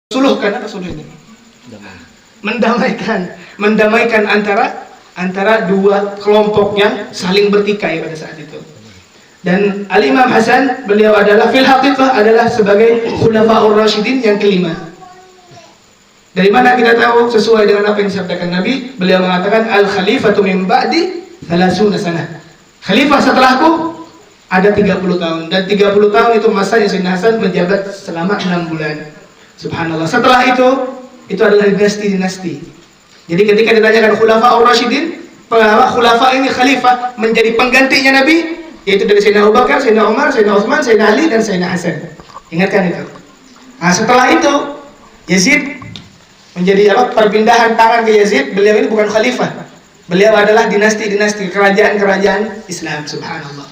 suluhkan apa suluh ini? Mendamaikan antara dua kelompok yang saling bertikai pada saat itu. Dan Al-Imam Hasan, beliau adalah fil haqiqah adalah sebagai khulafaur rasyidin yang kelima. Dari mana kita tahu? Sesuai dengan apa yang disabdakan Nabi, beliau mengatakan al-khalifatu min ba'di 30 sanah. Khalifah setelahku ada 30 tahun, dan 30 tahun itu masanya Sayyidina Hasan menjabat selama 6 bulan. Subhanallah. Setelah itu adalah dinasti-dinasti. Jadi ketika ditanyakan khulafaur rasyidin, khulafa ini khalifah menjadi penggantinya Nabi, yaitu dari Sayyidina Abu Bakar, Sayyidina Umar, Sayyidina Utsman, Sayyidina Ali, dan Sayyidina Hasan. Ingatkan itu. Nah, setelah itu Yazid menjadi perpindahan tangan ke Yazid. Beliau ini bukan khalifah. Beliau adalah dinasti-dinasti, kerajaan-kerajaan Islam. Subhanallah.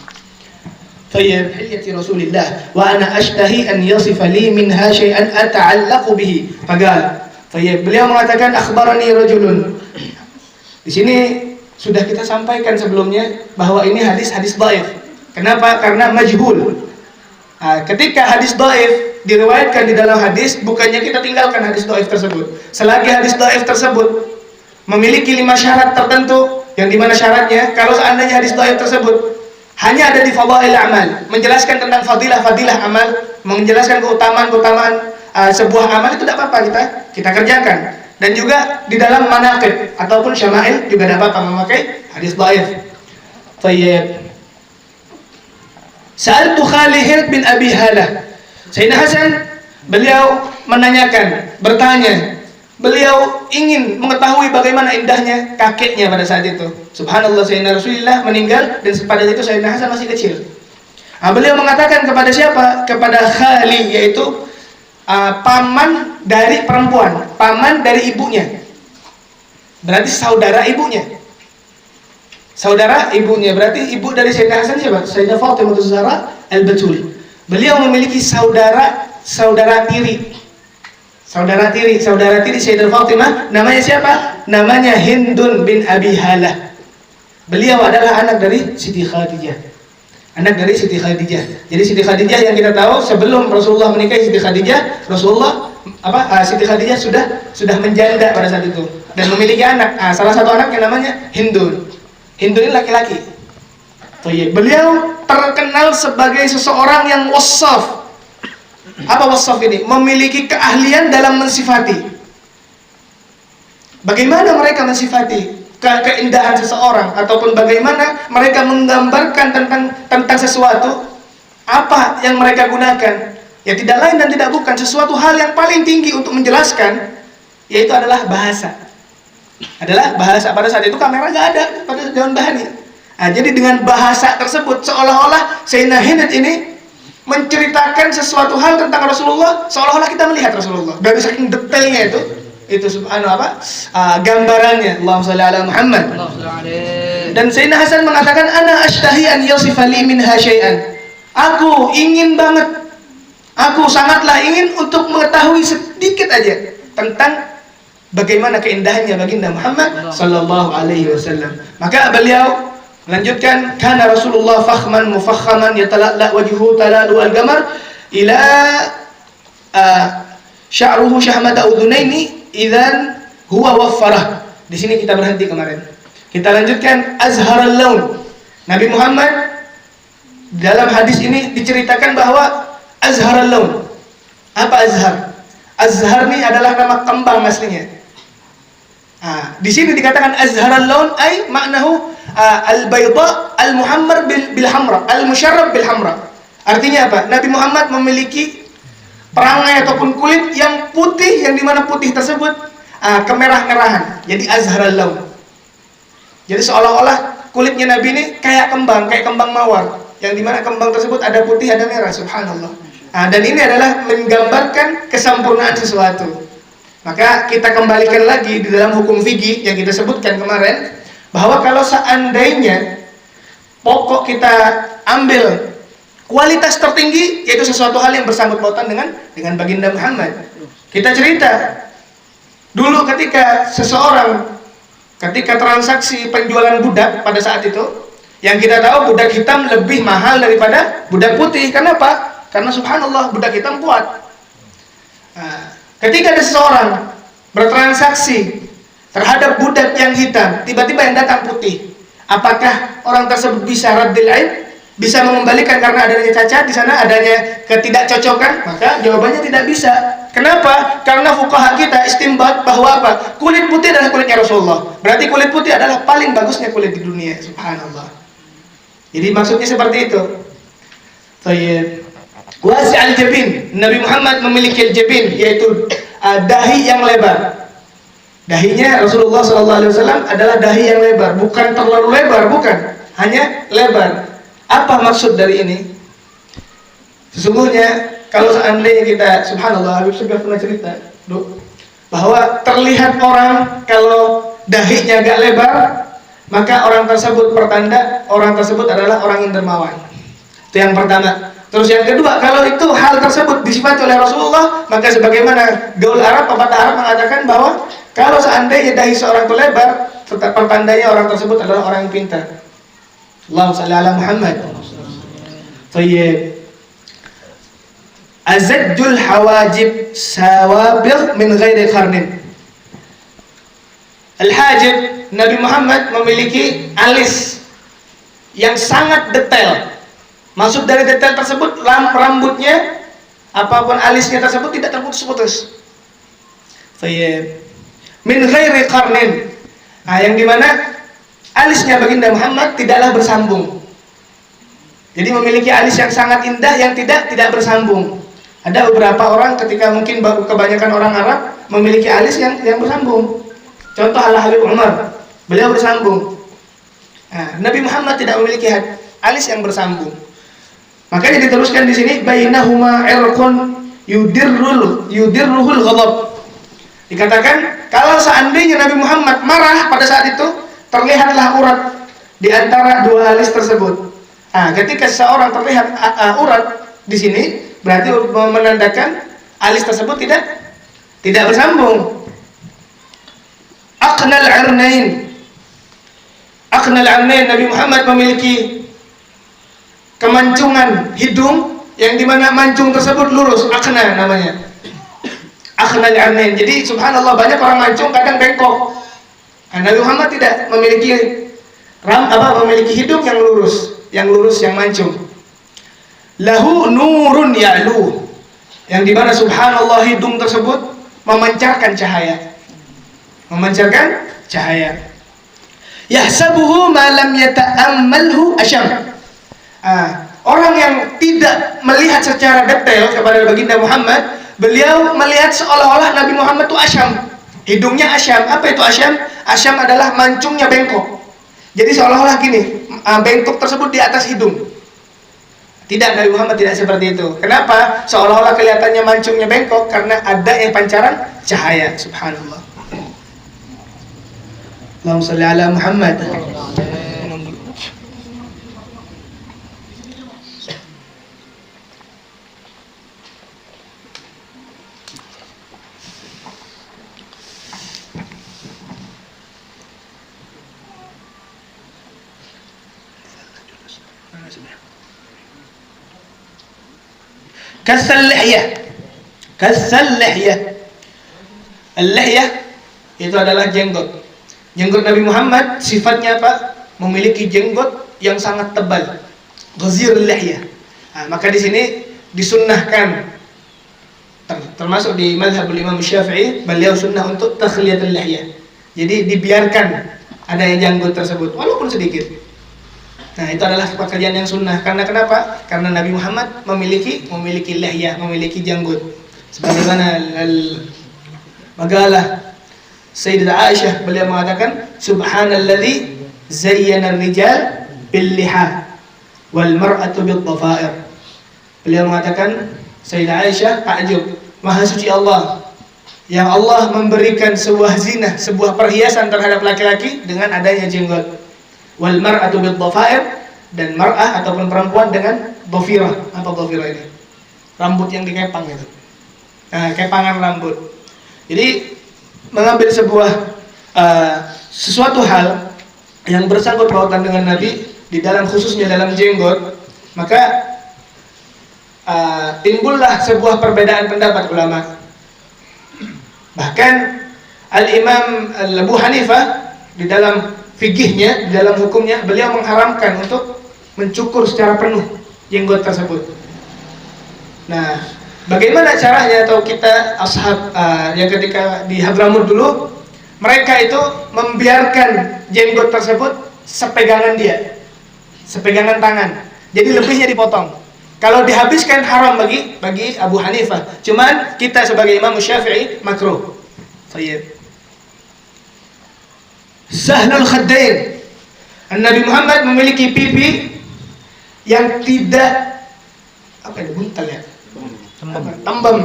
Tayyib hilyati Rasulillah wa ana ashtahi an yasifa li minha syai'an ata'allaqu bihi. Faqal. Tayyib, beliau mengatakan akhbarani rajulun. Di sini sudah kita sampaikan sebelumnya bahwa ini hadis-hadis dhaif. Kenapa? Karena majhul. Ketika hadis dhaif diriwayatkan di dalam hadis, bukannya kita tinggalkan hadis dhaif tersebut. Selagi hadis dhaif tersebut memiliki 5 syarat tertentu, yang dimana syaratnya kalau seandainya hadis dhaif tersebut hanya ada di fadail amal, menjelaskan tentang fadilah-fadilah amal, menjelaskan keutamaan-keutamaan sebuah amal, itu tidak apa-apa kita kerjakan. Dan juga di dalam manaqib ataupun syama'il juga tidak apa-apa memakai hadis dhaif. Tayyib. Sa'altu Khalid bin Abi Halah. Sayyidina Hasan beliau bertanya, beliau ingin mengetahui bagaimana indahnya kakeknya pada saat itu. Subhanallah, Sayyidina Rasulullah meninggal dan pada itu Sayyidina Hasan masih kecil. Beliau mengatakan kepada siapa? Kepada Khali, yaitu paman dari perempuan, paman dari ibunya. Berarti saudara ibunya. Saudara ibunya, berarti ibu dari Sayyidina Hasan siapa? Sayyidah Fatimah Zahra Al-Batul. Beliau memiliki saudara tiri. Saudara tiri Sayyidah Fatimah, namanya siapa? Namanya Hindun bin Abi Halah. Beliau adalah anak dari Siti Khadijah. Jadi Siti Khadijah yang kita tahu sebelum Rasulullah menikahi Siti Khadijah, Siti Khadijah sudah menjanda pada saat itu dan memiliki anak. Salah satu anak yang namanya Hindun. Hindun ini laki-laki. Beliau terkenal sebagai seseorang yang wassaf. Apa wassaf ini? Memiliki keahlian dalam mensifati. Bagaimana mereka mensifati keindahan seseorang, ataupun bagaimana mereka menggambarkan tentang sesuatu, apa yang mereka gunakan? Ya tidak lain dan tidak bukan sesuatu hal yang paling tinggi untuk menjelaskan, yaitu adalah bahasa. Pada saat itu kamera nggak ada pada zaman bahari. Jadi dengan bahasa tersebut seolah-olah Sayyidina Hind ini menceritakan sesuatu hal tentang Rasulullah, seolah-olah kita melihat Rasulullah dari saking detailnya itu subhanallah gambarannya. Allahumma shalli ala Muhammad. Dan Sayyidina Hasan mengatakan ana ashtahi an yasifa li minha syai'an. Aku sangatlah ingin untuk mengetahui sedikit aja tentang bagaimana keindahannya baginda Muhammad sallallahu alaihi wasallam. Maka beliau melanjutkan, kana Rasulullah fakhman mufakhaman yatala'la wajhuhu talalu al-qamar ila sya'ruhu syahmata udhunaini idzan huwa waffarah. Di sini kita berhenti kemarin. Kita lanjutkan azharul laun. Nabi Muhammad dalam hadis ini diceritakan bahwa azharul laun. Apa azhar? Azhar ini adalah nama kembang aslinya. Di sini dikatakan azharul laun ay maknahu al-bayda al-muhammar bil hamra, al-musyarrab bil hamra. Artinya apa? Nabi Muhammad memiliki perangai ataupun kulit yang putih, yang dimana putih tersebut kemerah-merahan. Jadi azharul laun. Jadi seolah-olah kulitnya Nabi ini kayak kembang mawar, yang dimana kembang tersebut ada putih, ada merah. Subhanallah. Dan ini adalah menggambarkan kesempurnaan sesuatu. Maka kita kembalikan lagi di dalam hukum fikih yang kita sebutkan kemarin, bahwa kalau seandainya pokok kita ambil kualitas tertinggi, yaitu sesuatu hal yang bersangkut pautan dengan baginda Muhammad. Kita cerita dulu ketika transaksi penjualan budak pada saat itu, yang kita tahu budak hitam lebih mahal daripada budak putih. Kenapa? Karena subhanallah budak hitam kuat. Ketika ada seseorang bertransaksi terhadap budak yang hitam, tiba-tiba yang datang putih, apakah orang tersebut bisa raddil aib? Bisa mengembalikan karena adanya cacat di sana, adanya ketidakcocokan? Maka jawabannya tidak bisa. Kenapa? Karena fuqaha kita istinbat bahwa apa? Kulit putih adalah kulitnya Rasulullah. Berarti kulit putih adalah paling bagusnya kulit di dunia. Subhanallah. Jadi maksudnya seperti itu. Tayyib. Wasi' al-jabin. Nabi Muhammad memiliki al-jabin, yaitu dahi yang lebar. Dahinya Rasulullah SAW adalah dahi yang lebar, bukan terlalu lebar, bukan, hanya lebar. Apa maksud dari ini? Sesungguhnya kalau seandainya kita, subhanallah, Habib Syekh pernah cerita, bahwa terlihat orang kalau dahinya agak lebar, maka orang tersebut pertanda orang tersebut adalah orang yang dermawan. Itu yang pertama. Terus yang kedua, kalau itu hal tersebut disifati oleh Rasulullah, maka sebagaimana gaul Arab, pepatah Arab mengatakan bahwa kalau seandainya dahi seorang itu lebar, pertandanya orang tersebut adalah orang yang pintar. Allahumma shalli ala Muhammad. Tayyib. Azajjul hawajib sawabigh min ghairi qarnin. Al-hajib, Nabi Muhammad memiliki alis yang sangat detail. Maksud dari detail tersebut, rambutnya apapun alisnya tersebut tidak terputus-putus. Tayyib. Min ghairi qarnin. Nah, yang dimana alisnya baginda Muhammad tidaklah bersambung. Jadi memiliki alis yang sangat indah yang tidak bersambung. Ada beberapa orang ketika mungkin kebanyakan orang Arab memiliki alis yang bersambung. Contoh Al-Habib Umar, beliau bersambung. Nah, Nabi Muhammad tidak memiliki alis yang bersambung. Makanya diteruskan di sini bainahuma irqun yudirruhul ghadab. Dikatakan kalau seandainya Nabi Muhammad marah pada saat itu, terlihatlah urat di antara dua alis tersebut. Nah, ketika seseorang terlihat urat di sini, berarti menandakan alis tersebut tidak bersambung. Aqnal arnain. Aqnal arnain, Nabi Muhammad memiliki kemancungan hidung yang dimana mancung tersebut lurus, aqna namanya. Aqnal arnain. Jadi subhanallah, banyak orang mancung kadang bengkok. Nabi Muhammad tidak memiliki memiliki hidung yang lurus, yang mancung. Lahu nurun ya'lu, yang dimana subhanallah hidung tersebut memancarkan cahaya. Yahsabuhu ma lam yata'ammalhu asyam. Orang yang tidak melihat secara detail kepada baginda Muhammad, beliau melihat seolah-olah Nabi Muhammad itu asyam. Hidungnya asyam. Apa itu asyam? Asyam adalah mancungnya bengkok. Jadi seolah-olah gini, bengkok tersebut di atas hidung. Tidak, Nabi Muhammad tidak seperti itu. Kenapa? Seolah-olah kelihatannya mancungnya bengkok karena ada yang pancaran cahaya. Subhanallah. Allahumma shalli ala Muhammad. Kasal lihyah. Al-lihyah itu adalah jenggot. Jenggot Nabi Muhammad sifatnya apa? Memiliki jenggot yang sangat tebal. Ghazirul lihyah. Maka di sini disunnahkan, termasuk di mazhab Imam Syafi'i, beliau sunnah untuk takhliyatul lihyah. Jadi dibiarkan adanya jenggot tersebut walaupun sedikit. Nah, itu adalah pekerjaan yang sunnah. Karena kenapa? Karena Nabi Muhammad memiliki lihyah, memiliki janggut. Sebagaimana magalah Sayyidah Aisyah, beliau mengatakan, Subhanalladzi zayyana ar-rijal bil liha wal mar'atu bid dhafair. Beliau mengatakan, Sayyidah Aisyah, ta'jub, Maha suci Allah, yang Allah memberikan sebuah zinah, sebuah perhiasan terhadap laki-laki dengan adanya jenggot. Wal mar'atu bid dhafair, dan mar'ah ataupun perempuan dengan dhafirah. Apa dhafirah ini? Rambut yang dikepang itu. Nah, kepangan rambut. Jadi mengambil sesuatu hal yang bersangkut pautan dengan Nabi di dalam, khususnya dalam jenggot, maka timbullah sebuah perbedaan pendapat ulama. Bahkan Al-Imam Abu Hanifah di dalam fikihnya, di dalam hukumnya, beliau mengharamkan untuk mencukur secara penuh jenggot tersebut. Nah, bagaimana caranya? Atau kita ashab yang ketika di Hadramut dulu, mereka itu membiarkan jenggot tersebut sepegangan dia, sepegangan tangan. Jadi lebihnya dipotong. Kalau dihabiskan haram bagi Abu Hanifah. Cuman kita sebagai Imam Syafi'i makruh. Baik. Sahlul khaddain. Nabi Muhammad memiliki pipi yang tidak buntal ya? Tembem.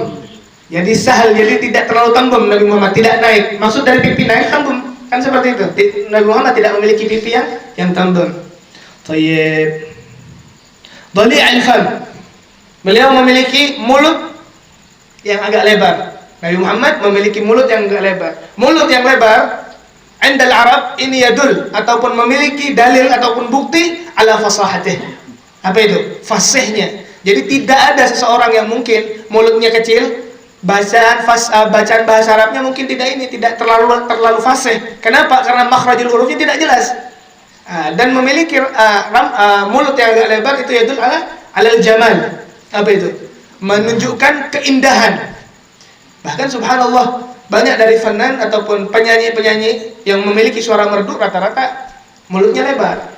Jadi sahal, jadi tidak terlalu tembem. Nabi Muhammad tidak naik. Maksud dari pipi naik tembem, kan seperti itu. Nabi Muhammad tidak memiliki pipi yang tembem. Baik. Dhali' al-fam. Beliau memiliki mulut yang agak lebar. Nabi Muhammad memiliki mulut yang agak lebar. Mulut yang lebar, indal Arab ini yadul, ataupun memiliki dalil ataupun bukti ala fasahatih. Apa itu? Fasihnya. Jadi tidak ada seseorang yang mungkin mulutnya kecil, bacaan bahasa Arabnya mungkin tidak terlalu fasih. Kenapa? Karena makhrajul hurufnya tidak jelas. Dan memiliki mulut yang agak lebar itu yadul alal jamal. Apa itu? Menunjukkan keindahan. Bahkan subhanallah, banyak dari fanan ataupun penyanyi-penyanyi yang memiliki suara merdu rata-rata mulutnya lebar.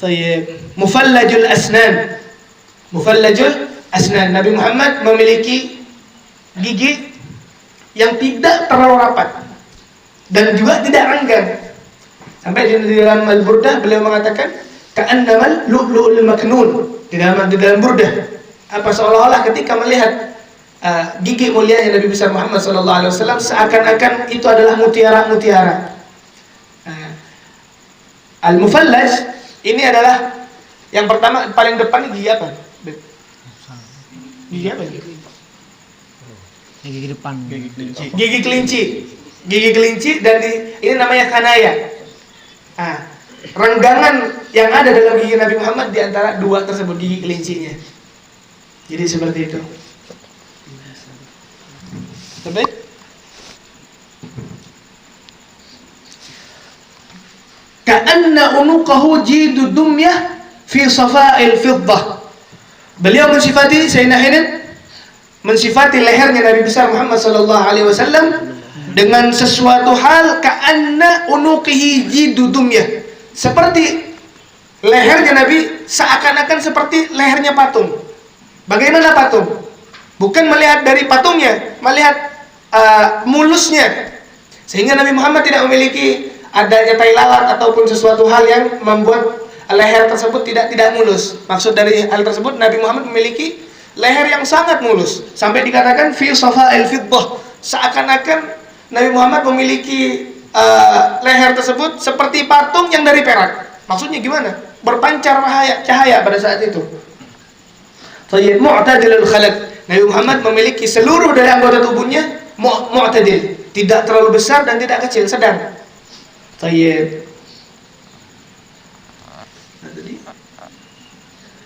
Tayyib. Mufallajul asnan. Mufallajul asnan. Nabi Muhammad memiliki gigi yang tidak terlalu rapat dan juga tidak renggang. Sampai di dalam Al-Burdah beliau mengatakan ka'annamal lu'lu'ul maknun. Di dalam Burdah, apa seolah-olah ketika melihat gigi mulianya Nabi besar Muhammad SAW, seakan-akan itu adalah mutiara-mutiara. Al-mufallaj ini adalah yang pertama, paling depan gigi apa? Gigi apa? Gigi depan. Gigi kelinci. Gigi kelinci, dan ini namanya kanaya. Renggangan yang ada dalam gigi Nabi Muhammad di antara dua tersebut, gigi kelincinya. Jadi seperti itu. Baik. Ka'anna unuqahu jidu dumyah fi safa'il fiddah. Beliau mensifati Sayyidina Hind, mensifati lehernya Nabi besar Muhammad sallallahu alaihi wasallam dengan sesuatu hal ka'anna unuqihi jidu dumyah. Seperti lehernya Nabi seakan-akan seperti lehernya patung. Bagaimana patung? Bukan melihat dari patungnya, melihat mulusnya. Sehingga Nabi Muhammad tidak memiliki adanya tai lalat ataupun sesuatu hal yang membuat leher tersebut tidak mulus. Maksud dari hal tersebut, Nabi Muhammad memiliki leher yang sangat mulus. Sampai dikatakan fi safa'il fiddah. Seakan-akan Nabi Muhammad memiliki leher tersebut seperti patung yang dari perak. Maksudnya gimana? Berpancar cahaya pada saat itu. Tayyib. Mu'tadilul khalaq. Nabi Muhammad memiliki seluruh dari anggota tubuhnya mu'tadil, tidak terlalu besar dan tidak kecil, sedang. Tayyib.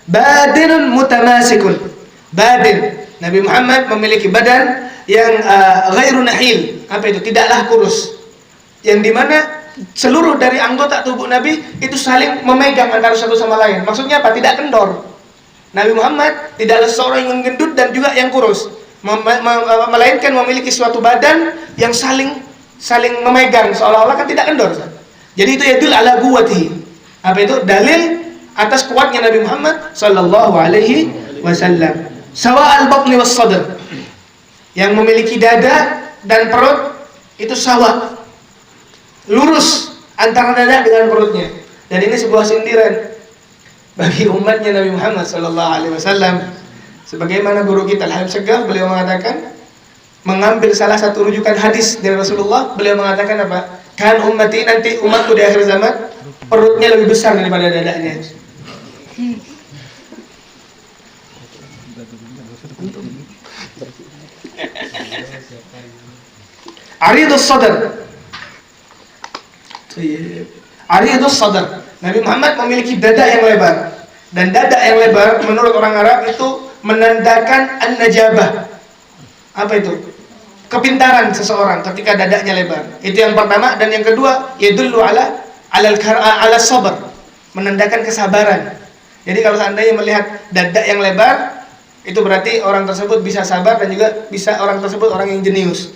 Badinun mutamasikun. Badin. Nabi Muhammad memiliki badan yang ghairu nahil. Apa itu? Tidaklah kurus. Yang dimana seluruh dari anggota tubuh Nabi itu saling memegang antara satu sama lain. Maksudnya apa? Tidak kendor. Nabi Muhammad tidaklah seorang yang gendut dan juga yang kurus, melainkan memiliki suatu badan yang saling memegang, seolah-olah kan tidak kendor. Jadi itu yadul ala quwwatihi. Apa itu? Dalil atas kuatnya Nabi Muhammad sallallahu alaihi wasallam. Sawa al-batni was sadr. Yang memiliki dada dan perut itu sawa, lurus antara dada dengan perutnya. Dan ini sebuah sindiran bagi umatnya Nabi Muhammad sallallahu alaihi wasallam. Sebagaimana guru kita Al-Habib Segaf, beliau mengatakan, mengambil salah satu rujukan hadis dari Rasulullah, beliau mengatakan apa? Kan ummati, nanti umatku di akhir zaman perutnya lebih besar daripada dadanya. Aridus sadr. Aridus sadr. Nabi Muhammad memiliki dada yang lebar. Dan dada yang lebar menurut orang Arab itu menandakan an-najabah. Apa itu? kepintaran seseorang ketika dadanya lebar. Itu yang pertama. Dan yang kedua, yadullu ala sabar, menandakan kesabaran. Jadi kalau seandainya melihat dada yang lebar, itu berarti orang tersebut bisa sabar dan juga bisa orang tersebut orang yang jenius.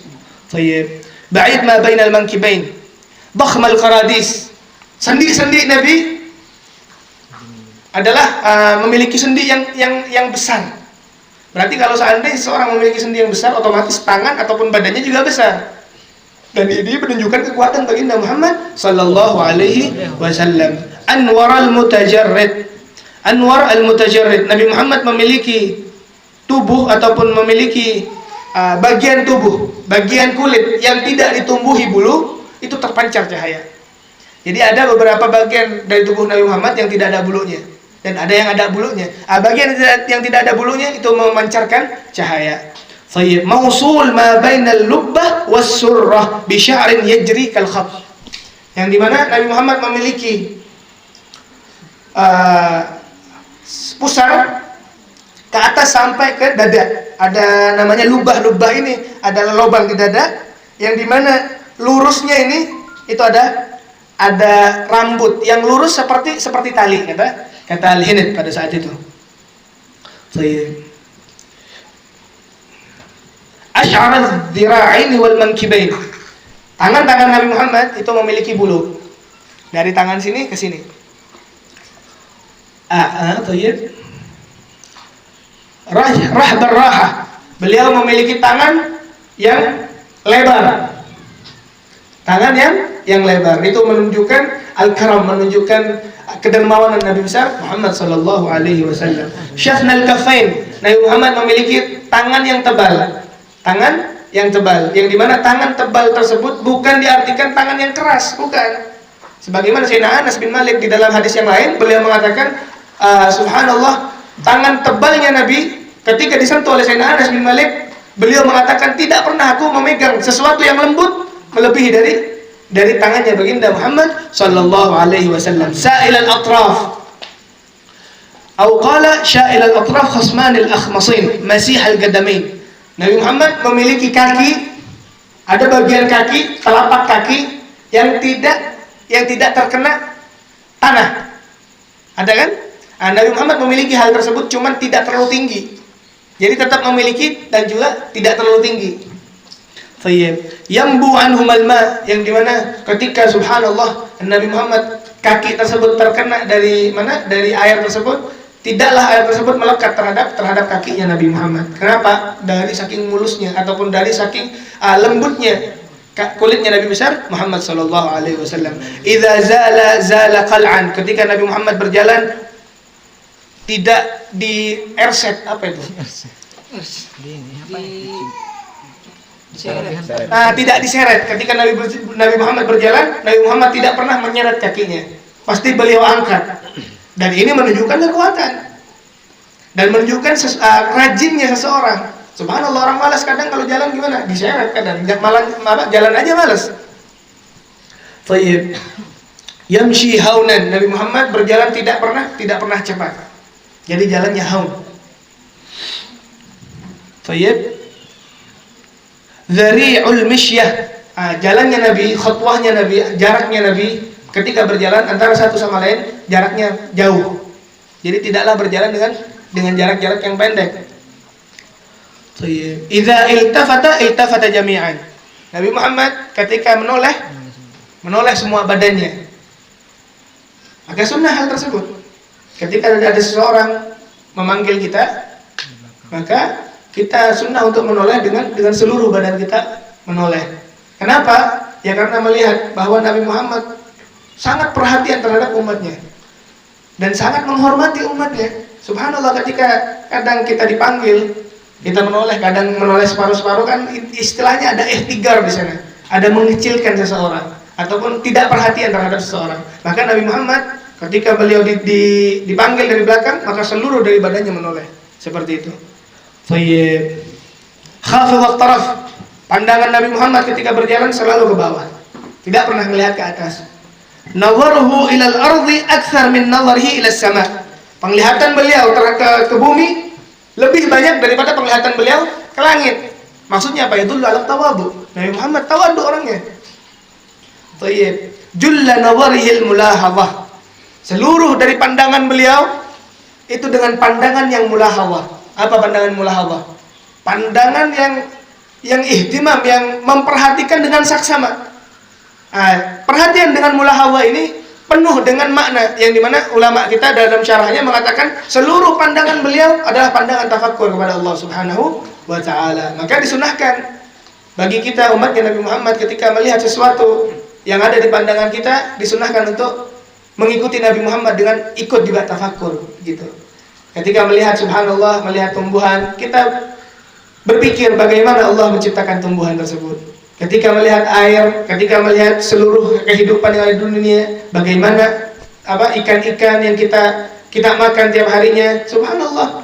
Tayyib. Ba'id ma bainal mankibain. Bakhmal qaradis. Sendi-sendi Nabi adalah memiliki sendi yang besar. Berarti kalau seandainya seorang memiliki sendi yang besar, otomatis tangan ataupun badannya juga besar. Dan ini menunjukkan kekuatan baginda Muhammad sallallahu alaihi wasallam. Anwar al-mutajarrid. Anwar al-mutajarrid. Nabi Muhammad memiliki tubuh ataupun memiliki bagian tubuh, bagian kulit yang tidak ditumbuhi bulu, itu terpancar cahaya. Jadi ada beberapa bagian dari tubuh Nabi Muhammad yang tidak ada bulunya, dan ada yang ada bulunya. Bagian yang tidak ada bulunya itu memancarkan cahaya. Tayyib. Mausul ma bainal lubbah was surrah bi sya'rin yajri kal khat. Yang dimana Nabi Muhammad memiliki pusar ke atas sampai ke dada. Ada namanya lubah-lubah, ini adalah lubang di dada yang dimana lurusnya ini itu ada rambut yang lurus seperti tali, kata Al-Hinid pada saat itu. Asy'ara dzira'aini wal mankibain. Tangan-tangan Nabi Muhammad itu memiliki bulu dari tangan sini ke sini. Tayyib. Rahbar rahah. Beliau memiliki tangan yang lebar. Tangan yang lebar itu menunjukkan al-karam, menunjukkan kedermawanan Nabi besar Muhammad sallallahu alaihi wasallam. Syafnal kafain. Nabi Muhammad memiliki tangan yang tebal. Tangan yang tebal, yang dimana tangan tebal tersebut bukan diartikan tangan yang keras, bukan. Sebagaimana Sayyidina Anas bin Malik di dalam hadis yang lain, beliau mengatakan, subhanallah, tangan tebalnya Nabi ketika disentuh oleh Sayyidina Anas bin Malik, beliau mengatakan, tidak pernah aku memegang sesuatu yang lembut melebihi dari tangannya baginda Muhammad sallallahu alaihi wasallam. Sa'il al-atraf atau qala sya'il al-atraf khasman al-akhmasin masih al-qadamain. Nabi Muhammad memiliki kaki, ada bagian kaki, telapak kaki yang tidak terkena tanah. Ada kan? Nabi Muhammad memiliki hal tersebut, cuman tidak terlalu tinggi. Jadi tetap memiliki dan juga tidak terlalu tinggi. Tayyib. Yambu anhumal ma, yang dimana ketika subhanallah Nabi Muhammad kaki tersebut terkena dari mana? Dari air tersebut, tidaklah air tersebut melekat terhadap kakinya Nabi Muhammad. Kenapa? Dari saking mulusnya ataupun dari saking lembutnya kulitnya Nabi besar Muhammad sallallahu alaihi wasallam. Idza zala qal'an, ketika Nabi Muhammad berjalan tidak di erset, apa itu? Tidak diseret. Ketika Nabi Muhammad berjalan, Nabi Muhammad tidak pernah menyeret kakinya. Pasti beliau angkat. Dan ini menunjukkan kekuatan dan menunjukkan rajinnya seseorang. Subhanallah, orang malas kadang kalau jalan gimana? Diseret kadang, malah jalan aja malas. Tayyib. Yamshi haunan. Nabi Muhammad berjalan tidak pernah cepat. Jadi jalannya haun. Tayyib. Dzari'ul mishyah. Jalannya Nabi, khutwahnya Nabi, jaraknya Nabi ketika berjalan antara satu sama lain jaraknya jauh. Jadi tidaklah berjalan dengan jarak-jarak yang pendek. Idza iltafata jami'an. Nabi Muhammad ketika menoleh semua badannya. Maka sunnah hal tersebut. Ketika ada seseorang memanggil kita, maka kita sunnah untuk menoleh dengan seluruh badan kita menoleh. Kenapa? Ya karena melihat bahwa Nabi Muhammad sangat perhatian terhadap umatnya dan sangat menghormati umatnya. Subhanallah, ketika kadang kita dipanggil, kita menoleh, kadang menoleh separuh-separuh, kan istilahnya ada ihtigar di sana, ada mengecilkan seseorang ataupun tidak perhatian terhadap seseorang. Maka Nabi Muhammad ketika beliau dipanggil dari belakang, maka seluruh dari badannya menoleh seperti itu. Tayyib. Khafid at-taraf. Pandangan Nabi Muhammad ketika berjalan selalu ke bawah, tidak pernah melihat ke atas. Nazaruhu ilal ardi akthar min nazarihi ilas sama. Penglihatan beliau ke bumi lebih banyak daripada penglihatan beliau ke langit. Maksudnya apa? Itu alam tawadu. Nabi Muhammad tawadu orangnya. Thayyib. Julla nawarihil mulahadhah. Seluruh dari pandangan beliau itu dengan pandangan yang mulahadhah. Apa pandangan mulahadhah? Pandangan yang ihtimam, yang memperhatikan dengan saksama. Perhatian dengan mulahadhah ini penuh dengan makna yang dimana ulama kita dalam syarahnya mengatakan seluruh pandangan beliau adalah pandangan tafakkur kepada Allah Subhanahu wa ta'ala. Maka disunahkan bagi kita umatnya Nabi Muhammad ketika melihat sesuatu yang ada di pandangan kita, disunahkan untuk mengikuti Nabi Muhammad dengan ikut juga tafakkur gitu. Ketika melihat subhanallah, melihat tumbuhan, kita berpikir bagaimana Allah menciptakan tumbuhan tersebut. Ketika melihat air, ketika melihat seluruh kehidupan yang ada di dunia, bagaimana ikan-ikan yang kita makan tiap harinya, subhanallah.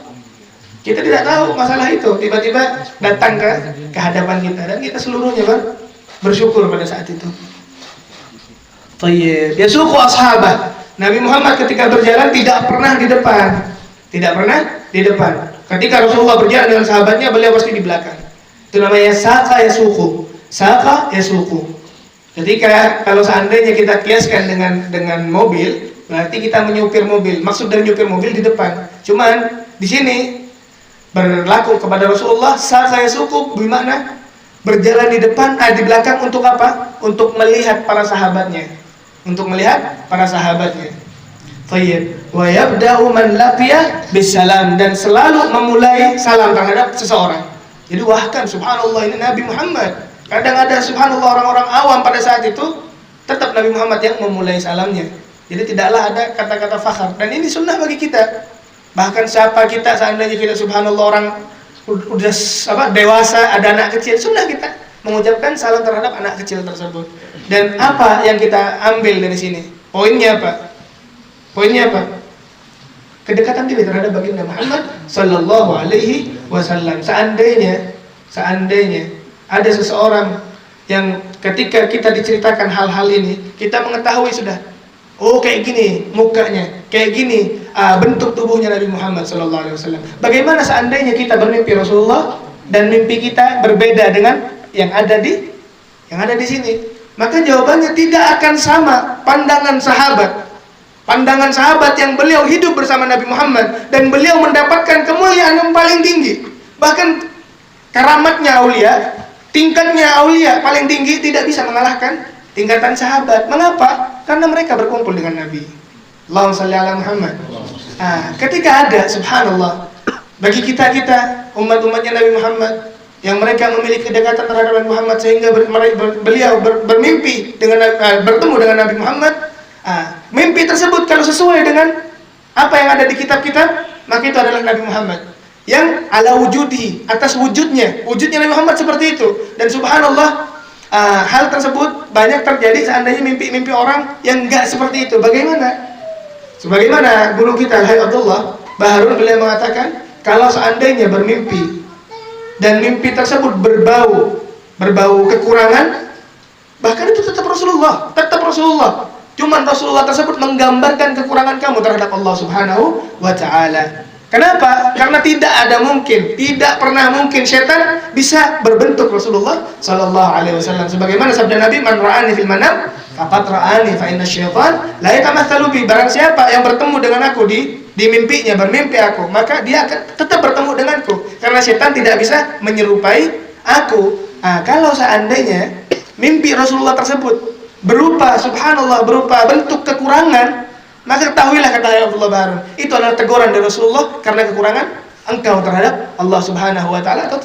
Kita tidak tahu masalah itu, tiba-tiba datang ke hadapan kita dan kita seluruhnya bersyukur pada saat itu. Thayyib. Yasuqu ashabah. Nabi Muhammad ketika berjalan tidak pernah di depan. Tidak pernah di depan. Ketika Rasulullah berjalan dengan sahabatnya, beliau pasti di belakang. Itu namanya saqa yasuqu. Saqa yasuqu. Ketika kalau seandainya kita kiaskan dengan mobil, berarti kita menyupir mobil. Maksud dari menyupir mobil di depan. Cuman di sini berlaku kepada Rasulullah saqa yasuqu bermakna berjalan di depan, di belakang untuk apa? Untuk melihat para sahabatnya. Untuk melihat para sahabatnya. Thayyib. Wa yabda'u man laqiya bisalam, dan selalu memulai salam terhadap seseorang. Jadi bahkan subhanallah ini Nabi Muhammad. Kadang ada subhanallah orang-orang awam pada saat itu tetap Nabi Muhammad yang memulai salamnya. Jadi tidaklah ada kata-kata fakhar, dan ini sunnah bagi kita. Bahkan siapa kita seandainya kita subhanallah orang udah dewasa, ada anak kecil, sunnah kita mengucapkan salam terhadap anak kecil tersebut. Dan apa yang kita ambil dari sini? Poinnya apa? Poinnya apa? Kedekatan kita terhadap baginda Muhammad sallallahu alaihi wasallam. Seandainya ada seseorang yang ketika kita diceritakan hal-hal ini, kita mengetahui sudah, oh kayak gini mukanya, kayak gini bentuk tubuhnya Nabi Muhammad sallallahu alaihi wasallam. Bagaimana seandainya kita bermimpi Rasulullah dan mimpi kita berbeda dengan yang ada di sini? Maka jawabannya tidak akan sama pandangan sahabat. Pandangan sahabat yang beliau hidup bersama Nabi Muhammad dan beliau mendapatkan kemuliaan yang paling tinggi. Bahkan karamatnya aulia, tingkatnya aulia paling tinggi tidak bisa mengalahkan tingkatan sahabat. Mengapa? Karena mereka berkumpul dengan Nabi. Allahumma shalli ala Muhammad. Ketika ada subhanallah bagi kita umat-umatnya Nabi Muhammad yang mereka memiliki kedekatan terhadap Nabi Muhammad sehingga beliau bermimpi dengan bertemu dengan Nabi Muhammad. Mimpi tersebut kalau sesuai dengan apa yang ada di kitab-kitab, maka itu adalah Nabi Muhammad yang ala wujudi, atas wujudnya Nabi Muhammad seperti itu. Dan subhanallah hal tersebut banyak terjadi seandainya mimpi-mimpi orang yang enggak seperti itu. Sebagaimana guru kita Al-Hayy Abdullah Baharun, beliau mengatakan kalau seandainya bermimpi dan mimpi tersebut berbau kekurangan, bahkan itu tetap Rasulullah. Cuman Rasulullah tersebut menggambarkan kekurangan kamu terhadap Allah Subhanahu wa ta'ala. Kenapa? Karena tidak pernah mungkin setan bisa berbentuk Rasulullah sallallahu alaihi wasallam. Sebagaimana sabda Nabi, "Man ra'ani fil manam faqad ra'ani fa inna syaitan la yatamatsalu bi." Barang siapa yang bertemu dengan aku di mimpinya, bermimpi aku, maka dia akan tetap bertemu denganku. Karena setan tidak bisa menyerupai aku. Kalau seandainya mimpi Rasulullah tersebut berupa bentuk kekurangan, maka ketahuilah, kata Abdullah Baharun, itu adalah teguran dari Rasulullah karena kekurangan engkau terhadap Allah Subhanahu wa ta'ala atau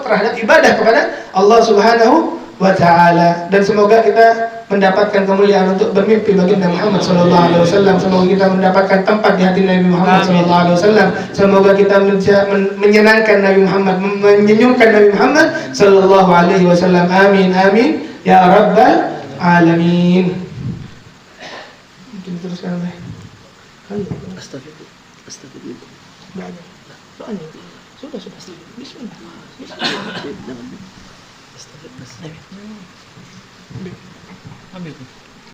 terhadap ibadah kepada Allah Subhanahu wa ta'ala. Dan semoga kita mendapatkan kemuliaan untuk bermimpi baginda Muhammad sallallahu alaihi wasallam. Semoga kita mendapatkan tempat di hati Nabi Muhammad sallallahu alaihi wasallam. Semoga kita menyenangkan Nabi Muhammad, menyenyumkan Nabi Muhammad sallallahu alaihi wasallam. Amin amin ya rabbal alamin. Mungkin teruskan Mbak. Astagfirullah. Soalnya sudah. Bismillah. Ambil.